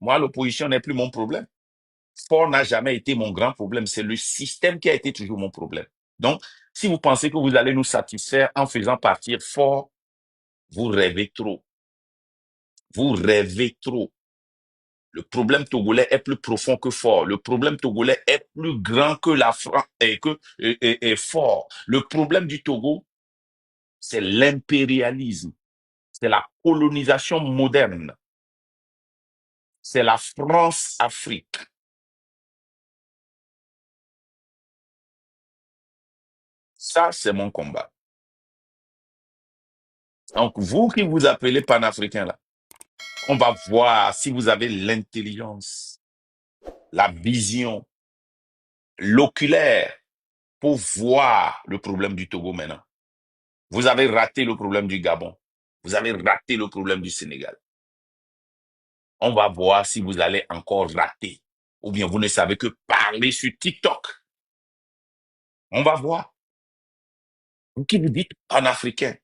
Moi, l'opposition n'est plus mon problème. Fort n'a jamais été mon grand problème. C'est le système qui a été toujours mon problème. Donc, si vous pensez que vous allez nous satisfaire en faisant partir Fort, vous rêvez trop. Vous rêvez trop. Le problème togolais est plus profond que Fort. Le problème togolais est plus grand que la France et Fort. Le problème du Togo, c'est l'impérialisme. C'est la colonisation moderne. C'est la France-Afrique. Ça, c'est mon combat. Donc, vous qui vous appelez panafricain, là, on va voir si vous avez l'intelligence, la vision, l'oculaire pour voir le problème du Togo maintenant. Vous avez raté le problème du Gabon. Vous avez raté le problème du Sénégal. On va voir si vous allez encore rater. Ou bien vous ne savez que parler sur TikTok. On va voir. Vous qui vous dites panafricain,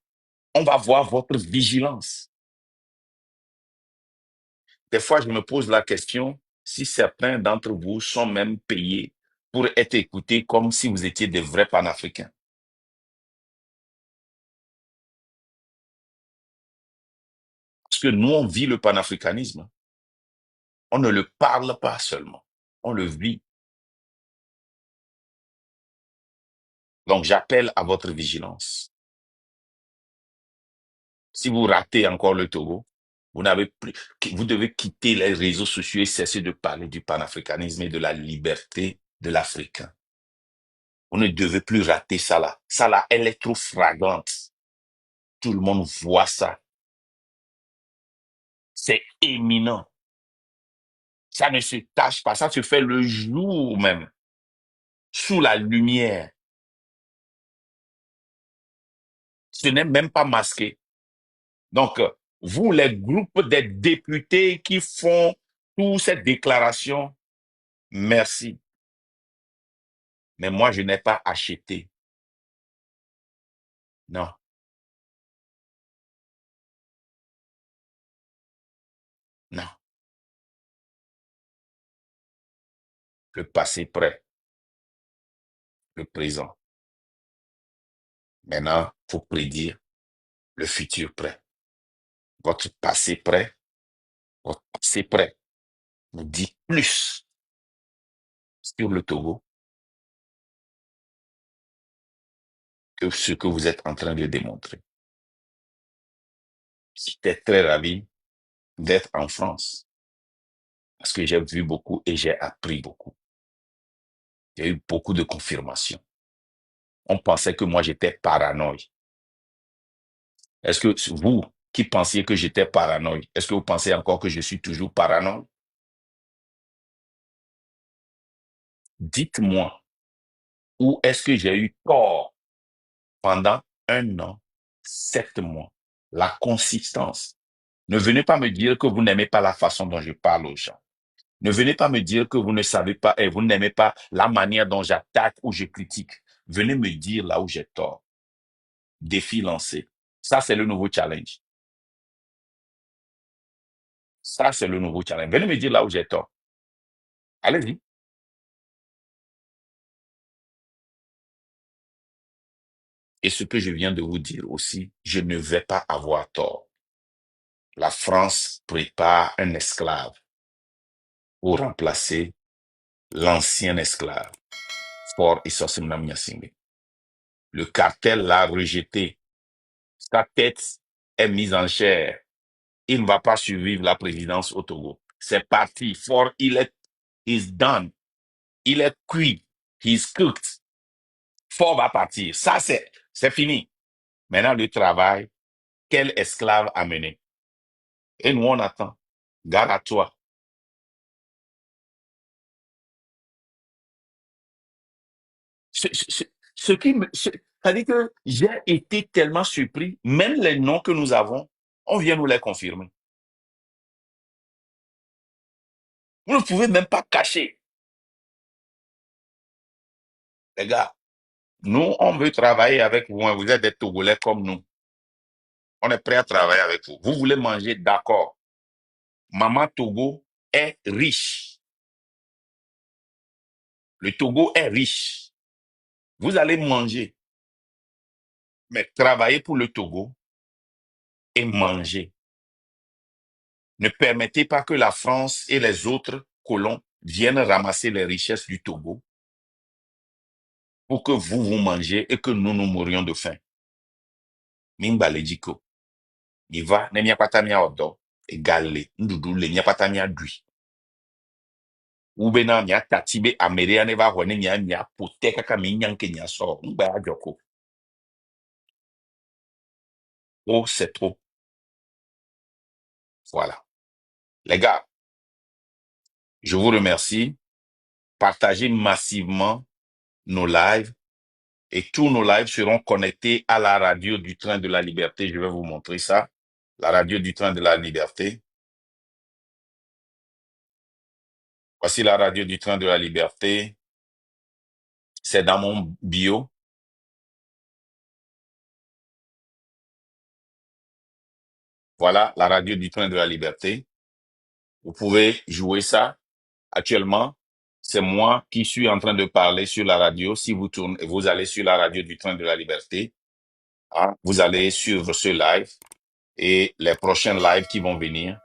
on va voir votre vigilance. Des fois, je me pose la question si certains d'entre vous sont même payés pour être écoutés comme si vous étiez des vrais panafricains. Parce que nous, on vit le panafricanisme. On ne le parle pas seulement, on le vit. Donc, j'appelle à votre vigilance. Si vous ratez encore le Togo, vous n'avez plus, vous devez quitter les réseaux sociaux et cesser de parler du panafricanisme et de la liberté de l'Africain. Vous ne devez plus rater ça là. Ça là, elle est trop flagrante. Tout le monde voit ça. C'est éminent. Ça ne se tâche pas. Ça se fait le jour même, sous la lumière. Ce n'est même pas masqué. Donc, vous, les groupes des députés qui font toutes ces déclarations, merci. Mais moi, je n'ai pas acheté. Non, non. Le passé prêt, le présent. Maintenant, il faut prédire le futur prêt. Votre passé prêt, votre passé prêt nous dit plus sur le Togo que ce que vous êtes en train de démontrer. J'étais très ravi d'être en France parce que j'ai vu beaucoup et j'ai appris beaucoup. Il y a eu beaucoup de confirmations. On pensait que moi, j'étais paranoïe. Est-ce que vous, qui pensiez que j'étais paranoïe, est-ce que vous pensez encore que je suis toujours paranoïe? Dites-moi, où est-ce que j'ai eu tort pendant 1 an, 7 mois? La consistance. Ne venez pas me dire que vous n'aimez pas la façon dont je parle aux gens. Ne venez pas me dire que vous ne savez pas et vous n'aimez pas la manière dont j'attaque ou je critique. Venez me dire là où j'ai tort. Défi lancé. Ça, c'est le nouveau challenge. Ça, c'est le nouveau challenge. Venez me dire là où j'ai tort. Allez-y. Et ce que je viens de vous dire aussi, je ne vais pas avoir tort. La France prépare un esclave pour remplacer l'ancien esclave, Fort Issosim Nyasingbe. Le cartel l'a rejeté. Sa tête est mise en chair. Il ne va pas survivre la présidence au Togo. C'est parti. Fort, is done. Il est cuit. He's cooked. Fort va partir. Ça, c'est fini. Maintenant, le travail, quel esclave amener? Et nous, on attend. Gare à toi. Ce qui me, c'est-à-dire que j'ai été tellement surpris, même les noms que nous avons, on vient nous les confirmer. Vous ne pouvez même pas cacher. Les gars, nous, on veut travailler avec vous. Hein. Vous êtes des Togolais comme nous. On est prêt à travailler avec vous. Vous voulez manger, d'accord. Maman Togo est riche. Le Togo est riche. Vous allez manger, mais travaillez pour le Togo et manger. Ne permettez pas que la France et les autres colons viennent ramasser les richesses du Togo pour que vous mangez et que nous mourions de faim. Mimba lediko. Niva, ne miapatamia odo, egale, ndudu le miapatamia dui. Ubena mia tatibe ameria ne va hone mia pote kaka minyanke nya so. Mba ajoko. Oh, c'est trop. Voilà. Les gars, je vous remercie. Partagez massivement nos lives et tous nos lives seront connectés à la radio du Train de la Liberté. Je vais vous montrer ça. La radio du Train de la Liberté. Voici la radio du Train de la Liberté. C'est dans mon bio. Voilà la radio du Train de la Liberté. Vous pouvez jouer ça. Actuellement, c'est moi qui suis en train de parler sur la radio. Si vous tournez, vous allez sur la radio du Train de la Liberté. Hein, vous allez suivre ce live et les prochains lives qui vont venir.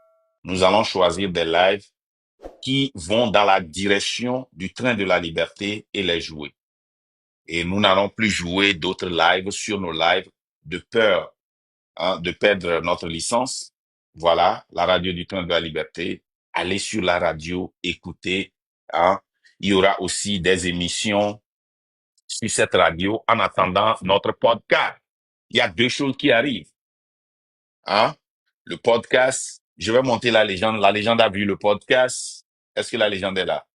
Nous allons choisir des lives qui vont dans la direction du Train de la Liberté et les jouer. Et nous n'allons plus jouer d'autres lives sur nos lives de peur, hein, de perdre notre licence. Voilà, la radio du Train de la Liberté. Allez sur la radio, écoutez. Hein. Il y aura aussi des émissions sur cette radio en attendant notre podcast. Il y a deux choses qui arrivent. Hein. Le podcast, je vais monter la légende. La légende a vu le podcast. Est-ce que la légende est là?